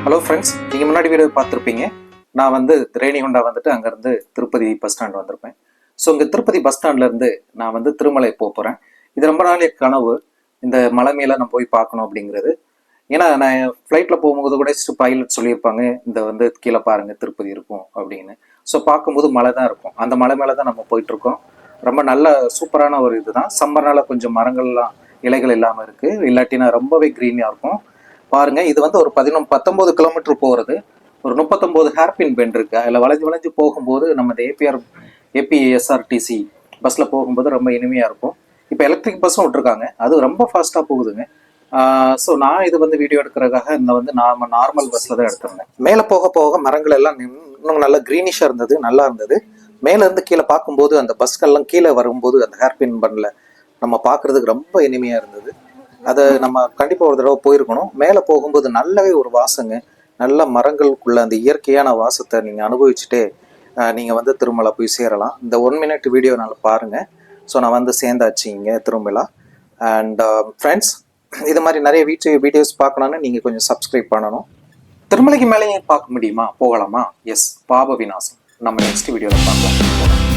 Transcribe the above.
Hello friends, நீங்கள் முன்னாடி video பார்த்துருப்பீங்க. நான் வந்து ரேணிகுண்டா வந்துட்டு அங்கேருந்து திருப்பதி பஸ் ஸ்டாண்ட் வந்திருப்பேன். ஸோ இங்கே திருப்பதி பஸ் ஸ்டாண்ட்லேருந்து நான் வந்து திருமலை போகிறேன். இது ரொம்ப நாள் கனவு, இந்த மலை மேலே நான் போய் பார்க்கணும் அப்படிங்கிறது. ஏன்னா நான் ஃப்ளைட்டில் போகும்போது கூட பைலட் சொல்லியிருப்பாங்க, இந்த வந்து கீழே பாருங்கள் திருப்பதி இருக்கும் அப்படின்னு. ஸோ பார்க்கும்போது மலை தான் இருக்கும், அந்த மலை மேலே தான் நம்ம போயிட்டுருக்கோம். ரொம்ப நல்ல சூப்பரான ஒரு இதுதான். சம்மர்னால கொஞ்சம் மரங்கள்லாம் இலைகள் இல்லாமல் இருக்குது, இல்லாட்டினா ரொம்பவே க்ரீனாக இருக்கும். பாருங்க, இது வந்து ஒரு 19 கிலோமீட்டர் போகிறது. ஒரு 39 ஹேர்பின் பெண்ட் இருக்கு. அதில் வளைஞ்சு வளைஞ்சு போகும்போது நம்ம இந்த ஏபிஎஸ்ஆர்டிசி பஸ்ஸில் போகும்போது ரொம்ப இனிமையாக இருக்கும். இப்போ எலக்ட்ரிக் பஸ்ஸும் விட்டுருக்காங்க, அது ரொம்ப ஃபாஸ்ட்டாக போகுதுங்க. ஸோ நான் இது வந்து வீடியோ எடுக்கிறதுக்காக இந்த வந்து நான் நார்மல் பஸ்ஸில் தான் எடுத்திருந்தேன். மேலே போக போக மரங்கள் எல்லாம் இன்னும் நல்லா க்ரீனிஷாக இருந்தது, நல்லா இருந்தது. மேலேருந்து கீழே பார்க்கும்போது அந்த பஸ்கள்லாம் கீழே வரும்போது அந்த ஹேர்பின் பெண்டில் நம்ம பார்க்குறதுக்கு ரொம்ப இனிமையாக இருந்தது. அதை நம்ம கண்டிப்பாக ஒரு தடவை போயிருக்கணும். மேலே போகும்போது நல்லாவே ஒரு வாசங்க, நல்ல மரங்களுக்குள்ள அந்த இயற்கையான வாசத்தை நீங்கள் அனுபவிச்சுட்டே நீங்கள் வந்து திருமலை போய் சேரலாம். இந்த 1 மினிட் வீடியோ நல்லா பாருங்கள். ஸோ நான் வந்து சேர்ந்தாச்சு இங்கே திருமலா. அண்ட் ஃப்ரெண்ட்ஸ், இது மாதிரி நிறைய வீடியோஸ் பார்க்கணுன்னு நீங்கள் கொஞ்சம் சப்ஸ்கிரைப் பண்ணணும். திருமலைக்கு மேலேயே பார்க்க முடியுமா, போகலாமா? எஸ், பாப விநாசம் நம்ம நெக்ஸ்ட் வீடியோவில் பார்க்கலாம்.